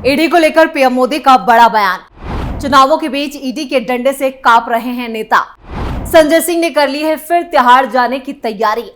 ED को लेकर PM Modi का बड़ा बयान। चुनावों के बीच ईडी के डंडे से कांप रहे हैं नेता। संजय सिंह ने कर ली है फिर तिहाड़ जाने की तैयारी।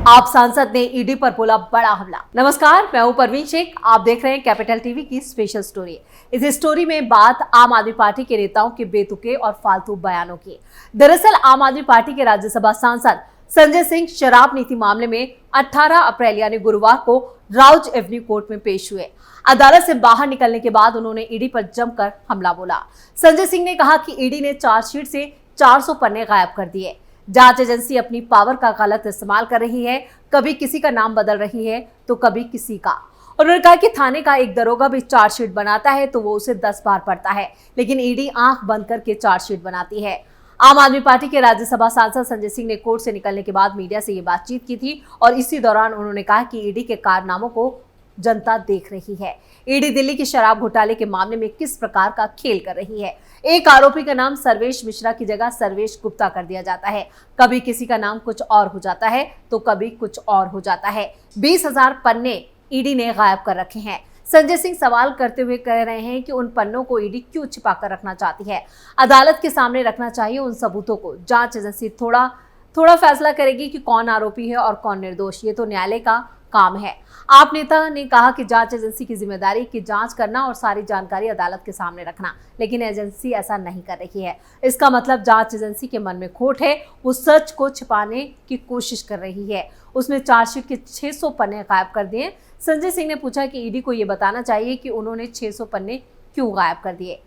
आप सांसद ने ईडी पर बोला बड़ा हमला। नमस्कार, मैं हूं परवीन शेख। आप देख रहे हैं कैपिटल टीवी की स्पेशल स्टोरी। इस स्टोरी में बात आम आदमी पार्टी के नेताओं के बेतुके और फालतू बयानों की। दरअसल आम आदमी पार्टी के राज्यसभा सांसद संजय सिंह शराब नीति मामले में 18 अप्रैल यानी गुरुवार को राउज एवेन्यू कोर्ट में पेश हुए। अदालत से बाहर निकलने के बाद उन्होंने ईडी पर जमकर हमला बोला। संजय सिंह ने कहा कि ईडी ने चार्जशीट से 400 पन्ने गायब कर दिए। जांच एजेंसी अपनी पावर का गलत इस्तेमाल कर रही है, कभी किसी का नाम बदल रही है तो कभी किसी का। उन्होंने कहा कि थाने का एक दरोगा भी चार्जशीट बनाता है तो वो उसे 10 बार पढ़ता है, लेकिन ईडी आंख बंद करके चार्जशीट बनाती है। आम आदमी पार्टी के राज्यसभा सांसद संजय सिंह ने कोर्ट से निकलने के बाद मीडिया से ये बातचीत की थी और इसी दौरान उन्होंने कहा कि ईडी के कारनामों को जनता देख रही है। ईडी दिल्ली के शराब घोटाले के मामले में किस प्रकार का खेल कर रही है। एक आरोपी का नाम सर्वेश मिश्रा की जगह सर्वेश गुप्ता कर दिया जाता है। कभी किसी का नाम कुछ और हो जाता है तो कभी कुछ और हो जाता है। 20,000 पन्ने ईडी ने गायब कर रखे हैं। संजय सिंह सवाल करते हुए कह रहे हैं कि उन पन्नों को ईडी क्यों छिपाकर रखना चाहती है। अदालत के सामने रखना चाहिए उन सबूतों को। जांच एजेंसी थोड़ा फैसला करेगी कि कौन आरोपी है और कौन निर्दोष। ये तो न्यायालय का काम है। आप नेता ने कहा कि जांच एजेंसी की जिम्मेदारी की जांच करना और सारी जानकारी अदालत के सामने रखना, लेकिन एजेंसी ऐसा नहीं कर रही है। इसका मतलब जांच एजेंसी के मन में खोट है, वो सच को छिपाने की कोशिश कर रही है। उसने चार्जशीट के 600 पन्ने गायब कर दिए। संजय सिंह ने पूछा कि ईडी को ये बताना चाहिए कि उन्होंने 600 पन्ने क्यों गायब कर दिए।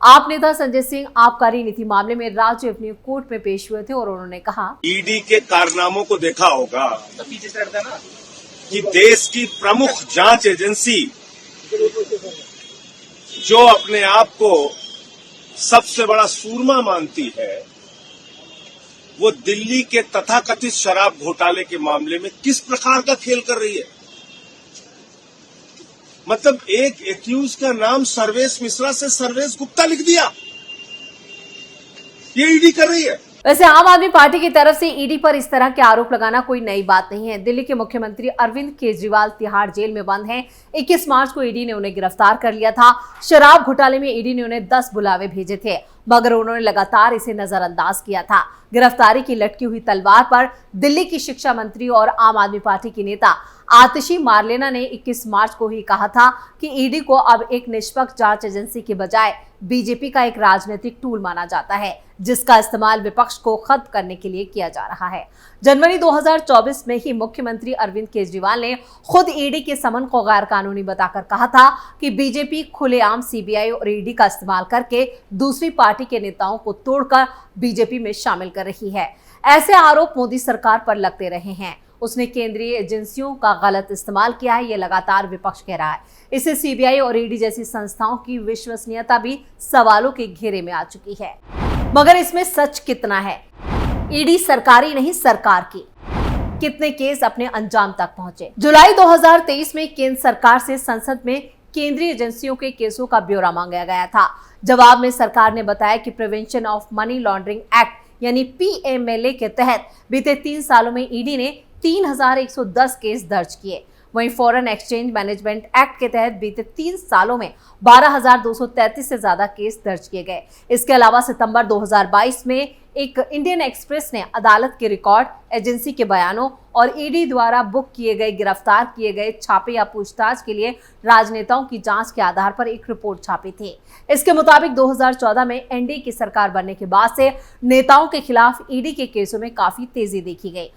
आप नेता संजय सिंह आबकारी नीति मामले में राउज एवेन्यू कोर्ट में पेश हुए थे और उन्होंने कहा, ईडी के कारनामों को देखा होगा कि देश की प्रमुख जांच एजेंसी जो अपने आप को सबसे बड़ा सूरमा मानती है, वो दिल्ली के तथाकथित शराब घोटाले के मामले में किस प्रकार का खेल कर रही है। मतलब एक एक्यूज का नाम सर्वेश मिश्रा से सर्वेश गुप्ता लिख दिया। ये ईडी कर रही है। वैसे आम आदमी पार्टी की तरफ से ईडी पर इस तरह के आरोप लगाना कोई नई बात नहीं है। दिल्ली के मुख्यमंत्री अरविंद केजरीवाल तिहाड़ जेल में बंद हैं। 21 मार्च को ईडी ने उन्हें गिरफ्तार कर लिया था। शराब घोटाले में ईडी ने उन्हें 10 बुलावे भेजे थे, मगर उन्होंने लगातार इसे नजरअंदाज किया था। गिरफ्तारी की लटकी हुई तलवार पर दिल्ली की शिक्षा मंत्री और आम आदमी पार्टी की नेता आतिशी मारलेना ने 21 मार्च को ही कहा था कि ईडी को अब एक निष्पक्ष जांच एजेंसी के बजाय बीजेपी का एक राजनीतिक टूल माना जाता है, जिसका इस्तेमाल विपक्ष को खत्म करने के लिए किया जा रहा है। जनवरी 2024 में ही मुख्यमंत्री अरविंद केजरीवाल ने खुद ईडी के समन को गैर कानूनी बताकर कहा था कि बीजेपी खुलेआम सीबीआई और ईडी का इस्तेमाल करके दूसरी पार्टी के नेताओं को तोड़कर बीजेपी में शामिल कर रही है। ऐसे आरोप मोदी सरकार पर लगते रहे हैं। उसने केंद्रीय एजेंसियों का गलत इस्तेमाल किया है, ये लगातार विपक्ष कह रहा है। इससे सीबीआई और ईडी जैसी संस्थाओं की विश्वसनीयता भी सवालों के घेरे में आ चुकी है। मगर इसमें सच कितना है? ईडी सरकारी नहीं, सरकार की। कितने केस अपने अंजाम तक पहुंचे? जुलाई 2023 में केंद्र सरकार से संसद में केंद्रीय एजेंसियों के केसों का ब्यौरा मांगा गया था। जवाब में सरकार ने बताया कि prevention of money laundering act यानी पीएमएलए के तहत बीते 3 सालों में ईडी ने 3,110 केस दर्ज किए। वहीं फॉरेन एक्सचेंज मैनेजमेंट एक्ट के तहत बीते 3 सालों में 12,233 से ज्यादा केस दर्ज किए गए। इसके अलावा सितंबर 2022 में एक इंडियन एक्सप्रेस ने अदालत के रिकॉर्ड, एजेंसी के बयानों और ईडी द्वारा बुक किए गए, गिरफ्तार किए गए छापे या पूछताछ के लिए राजनेताओं की जांच के आधार पर एक रिपोर्ट छापी थी। इसके मुताबिक 2014 में एनडीए की सरकार बनने के बाद से नेताओं के खिलाफ ईडी के केसों में काफी तेजी देखी गई।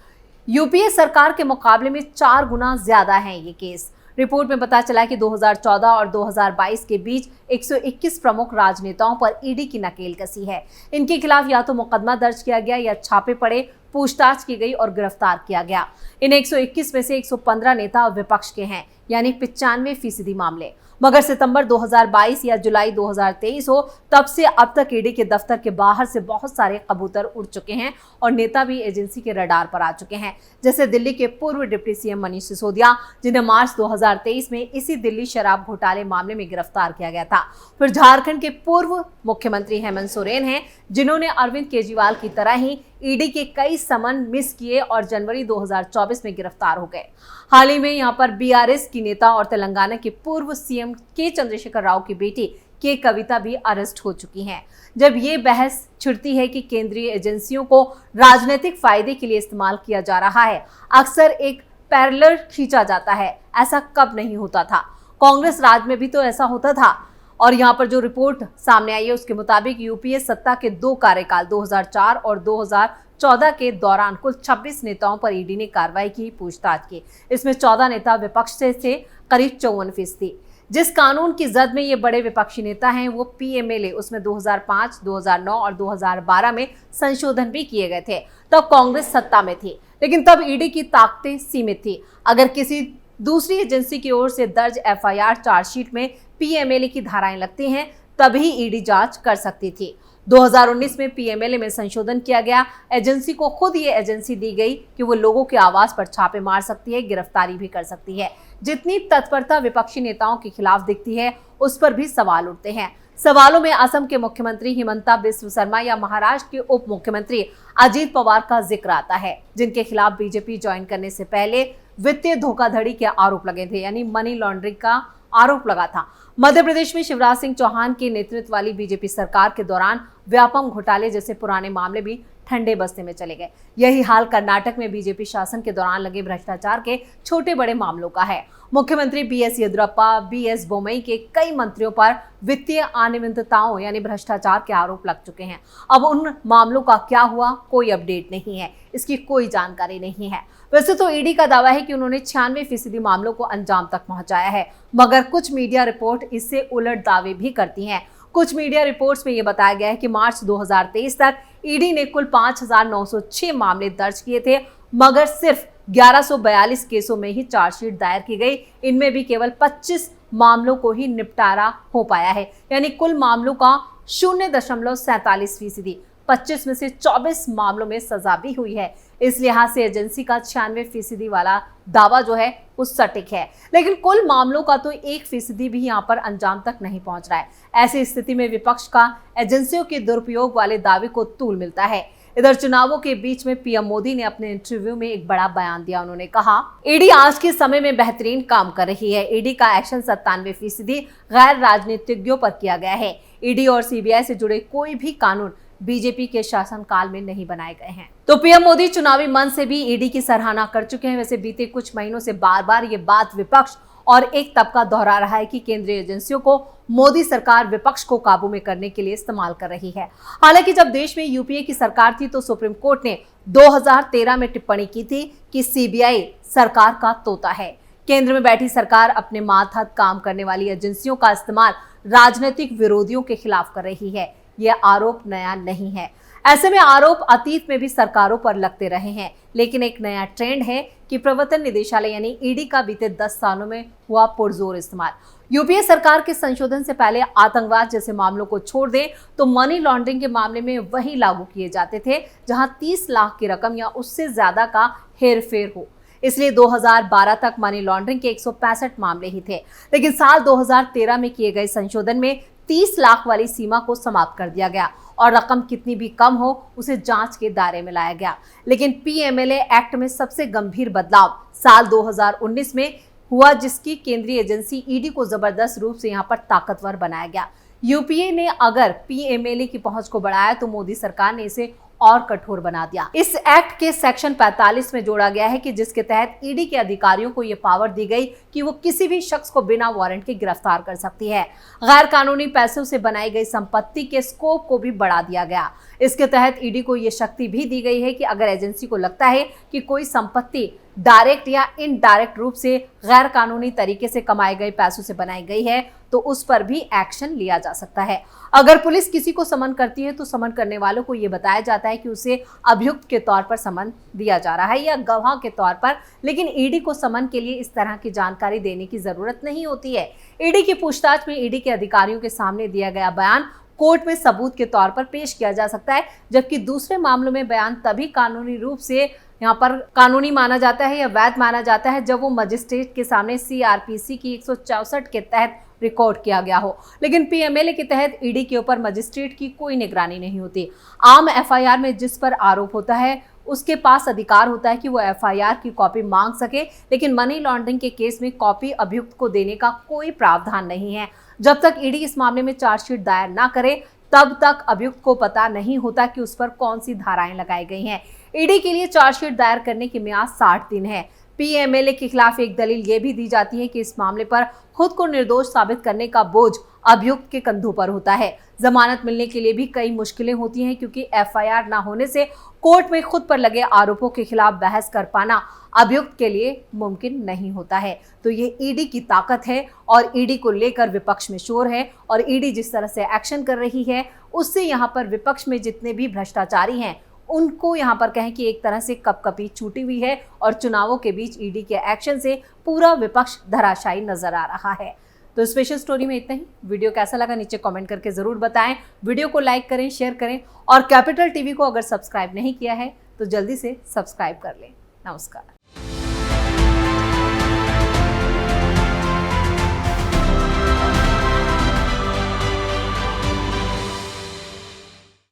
यूपीए सरकार के मुकाबले में 4 गुना ज्यादा हैं ये केस। रिपोर्ट में पता चला कि 2014 और 2022 के बीच 121 प्रमुख राजनेताओं पर ईडी की नकेल कसी है। इनके खिलाफ या तो मुकदमा दर्ज किया गया या छापे पड़े, पूछताछ की गई और गिरफ्तार किया गया। इन 121 में से 115 नेता विपक्ष के हैं, यानी 95% मामले। मगर सितंबर 2022 या जुलाई 2023 हो, तब से अब तक ईडी के दफ्तर के बाहर से बहुत सारे कबूतर उड़ चुके हैं और नेता भी एजेंसी के रडार पर आ चुके हैं। जैसे दिल्ली के पूर्व डिप्टी सीएम मनीष सिसोदिया, जिन्हें मार्च 2023 में इसी दिल्ली शराब घोटाले मामले में गिरफ्तार किया गया था। फिर झारखंड के पूर्व मुख्यमंत्री हेमंत सोरेन हैं, जिन्होंने अरविंद केजरीवाल की तरह ही ईडी के कई समन मिस किए और जनवरी 2024 में गिरफ्तार हो गए। हाल ही में यहाँ पर बीआरएस की नेता और तेलंगाना के पूर्व सीएम के चंद्रशेखर राव की बेटी के कविता भी अरेस्ट हो चुकी हैं। जब ये बहस छिड़ती है कि केंद्रीय एजेंसियों को राजनीतिक फायदे के लिए इस्तेमाल किया जा रहा है, अक्सर एक पैरेलल खींचा जाता है। ऐसा कब नहीं होता था? कांग्रेस राज में भी तो ऐसा होता था। और यहाँ पर जो रिपोर्ट सामने आई है उसके मुताबिक यूपीए सत्ता के 2 कार्यकाल 2004 और 2014 के दौरान कुल 26 नेताओं पर ईडी ने कार्रवाई की, पूछताछ की। इसमें 14 नेता विपक्ष से थे, करीब 54%। जिस कानून की जद में ये बड़े विपक्षी नेता हैं वो पीएमएलए, उसमें 2005, 2009 और 2012 में संशोधन भी किए गए थे। तब कांग्रेस सत्ता में थी, लेकिन तब ईडी की ताकतें सीमित थी। अगर किसी दूसरी एजेंसी की ओर से दर्ज एफआईआर चार्जशीट में पीएमएलए की धाराएं लगती हैं, तभी ईडी जांच कर सकती थी। 2019 में पीएमएलए में संशोधन किया गया। एजेंसी को खुद ये एजेंसी दी गई कि वो लोगों के आवास पर छापे मार सकती है, गिरफ्तारी भी कर सकती है। जितनी तत्परता विपक्षी नेताओं के खिलाफ दिखती है, उस पर भी सवाल उठते हैं। सवालों में असम के मुख्यमंत्री हिमंता बिस्व शर्मा या महाराष्ट्र के उप मुख्यमंत्री अजीत पवार का जिक्र आता है, जिनके खिलाफ बीजेपी ज्वाइन करने से पहले वित्तीय धोखाधड़ी के आरोप लगे थे, यानी मनी लॉन्ड्रिंग का आरोप लगा था। मध्य प्रदेश में शिवराज सिंह चौहान के नेतृत्व वाली बीजेपी सरकार के दौरान व्यापम घोटाले जैसे पुराने मामले भी ठंडे बस्ते में चले गए। यही हाल कर्नाटक में बीजेपी शासन के दौरान लगे भ्रष्टाचार के छोटे बड़े मामलों का है। मुख्यमंत्री बीएस येदियुरप्पा, बीएस बोम्मई के कई मंत्रियों पर वित्तीय अनियमितताओं यानी भ्रष्टाचार के आरोप लग चुके हैं। अब उन मामलों का क्या हुआ, कोई अपडेट नहीं है, इसकी कोई जानकारी नहीं है। वैसे तो ईडी का दावा है कि उन्होंने 96% मामलों को अंजाम तक पहुंचाया है, मगर कुछ मीडिया रिपोर्ट इससे उलट दावे भी करती हैं। कुछ मीडिया रिपोर्ट्स में यह बताया गया है कि मार्च 2023 तक ईडी ने कुल 5,906 मामले दर्ज किए थे, मगर सिर्फ 1142 केसों में ही चार्जशीट दायर की गई। इनमें भी केवल 25 मामलों को ही निपटारा हो पाया है, यानी कुल मामलों का 0.47%। 25 में से 24 मामलों में सजा भी हुई है। इस लिहाज से एजेंसी का 96% वाला दावा जो है वो सटीक है, लेकिन कुल मामलों का तो 1% भी यहाँ पर अंजाम तक नहीं पहुंच रहा है। ऐसी स्थिति में विपक्ष का एजेंसियों के दुरुपयोग वाले दावे को तूल मिलता है। इधर चुनावों के बीच में पीएम मोदी ने अपने इंटरव्यू में एक बड़ा बयान दिया। उन्होंने कहा, ईडी आज के समय में बेहतरीन काम कर रही है। ईडी का एक्शन 97% गैर राजनीतिज्ञों पर किया गया है। ईडी और सीबीआई से जुड़े कोई भी कानून बीजेपी के शासनकाल में नहीं बनाए गए हैं। तो पीएम मोदी चुनावी मंच से भी ईडी की सराहना कर चुके हैं। वैसे बीते कुछ महीनों से बार बार ये बात विपक्ष और एक तबका दोहरा रहा है कि केंद्रीय एजेंसियों को मोदी सरकार विपक्ष को काबू में करने के लिए इस्तेमाल कर रही है। हालांकि जब देश में यूपीए की सरकार थी तो सुप्रीम कोर्ट ने 2013 में टिप्पणी की थी कि सीबीआई सरकार का तोता है। केंद्र में बैठी सरकार अपने मातहत काम करने वाली एजेंसियों का इस्तेमाल राजनीतिक विरोधियों के खिलाफ कर रही है। यह आरोप नया नहीं है। ऐसे में आरोप अतीत में भी सरकारों पर लगते रहे हैं, लेकिन एक नया ट्रेंड है कि प्रवर्तन निदेशालय यानी ईडी का बीते 10 सालों में हुआ पुरजोर इस्तेमाल। यूपीए सरकार के संशोधन से पहले आतंकवाद जैसे मामलों को छोड़ दें तो मनी लॉन्ड्रिंग के मामले में वही लागू किए जाते थे जहां 30 लाख की रकम या उससे ज्यादा का हेरफेर हो। इसलिए 2012 तक मनी लॉन्ड्रिंग के 165 मामले ही थे, लेकिन साल 2013 में किए गए संशोधन में 30 लाख वाली सीमा को समाप्त कर दिया गया और रकम कितनी भी कम हो उसे जांच के दायरे में लाया गया। लेकिन पीएमएलए एक्ट में सबसे गंभीर बदलाव साल 2019 में हुआ, जिसकी केंद्रीय एजेंसी ईडी को जबरदस्त रूप से यहां पर ताकतवर बनाया गया। यूपीए ने अगर पीएमएलए की पहुंच को बढ़ाया तो मोदी सरकार ने इसे और कठोर बना दिया। इस एक्ट के सेक्शन 45 में जोड़ा गया है कि जिसके तहत ईडी के अधिकारियों को यह पावर दी गई कि वो किसी भी शख्स को बिना वारंट के गिरफ्तार कर सकती है। गैर कानूनी पैसों से बनाई गई संपत्ति के स्कोप को भी बढ़ा दिया गया। इसके तहत ईडी को यह शक्ति भी दी गई है कि अगर एजेंसी को लगता है कि कोई संपत्ति डायरेक्ट या इनडायरेक्ट रूप से गैर कानूनी तरीके से कमाए गए पैसों से बनाई गई है तो उस पर भी एक्शन लिया जा सकता है। अगर पुलिस किसी को समन करती है तो समन करने वालों को यह बताया जाता है कि उसे अभियुक्त के तौर पर समन दिया जा रहा है या गवाह के तौर पर, लेकिन ईडी को समन के लिए इस तरह की जानकारी देने की जरूरत नहीं होती है। ईडी की पूछताछ में ईडी के अधिकारियों के सामने दिया गया बयान कोर्ट में सबूत के तौर पर पेश किया जा सकता है, जबकि दूसरे मामलों में बयान तभी कानूनी रूप से यहाँ पर कानूनी माना जाता है या वैध माना जाता है जब वो मजिस्ट्रेट के सामने सीआरपीसी की 164 के तहत रिकॉर्ड किया गया हो। लेकिन पीएमएलए के तहत ईडी के ऊपर मजिस्ट्रेट की कोई निगरानी नहीं होती। आम एफआईआर में जिस पर आरोप होता है उसके पास अधिकार होता है कि वो एफआईआर की कॉपी मांग सके, लेकिन मनी लॉन्ड्रिंग के केस में कॉपी अभियुक्त को देने का कोई प्रावधान नहीं है। जब तक ईडी इस मामले में चार्जशीट दायर ना करे तब तक अभियुक्त को पता नहीं होता कि उस पर कौन सी धाराएं लगाई गई हैं। ईडी के लिए चार्जशीट दायर करने की मियाद 60 दिन है। पीएमएलए के खिलाफ एक दलील ये भी दी जाती है कि इस मामले पर खुद को निर्दोष साबित करने का बोझ अभियुक्त के कंधों पर होता है। जमानत मिलने के लिए भी कई मुश्किलें होती हैं, क्योंकि एफआईआर ना होने से कोर्ट में खुद पर लगे आरोपों के खिलाफ बहस कर पाना अभियुक्त के लिए मुमकिन नहीं होता है। तो ये ईडी की ताकत है और ईडी को लेकर विपक्ष में शोर है, और ईडी जिस तरह से एक्शन कर रही है उससे यहाँ पर विपक्ष में जितने भी भ्रष्टाचारी हैं उनको यहाँ पर कहें कि एक तरह से कपकपी छूटी हुई है, और चुनावों के बीच ईडी के एक्शन से पूरा विपक्ष धराशायी नजर आ रहा है। तो स्पेशल स्टोरी में इतना ही। वीडियो कैसा लगा नीचे कमेंट करके जरूर बताएं। वीडियो को लाइक करें, शेयर करें, और कैपिटल टीवी को अगर सब्सक्राइब नहीं किया है तो जल्दी से सब्सक्राइब कर लें। नमस्कार।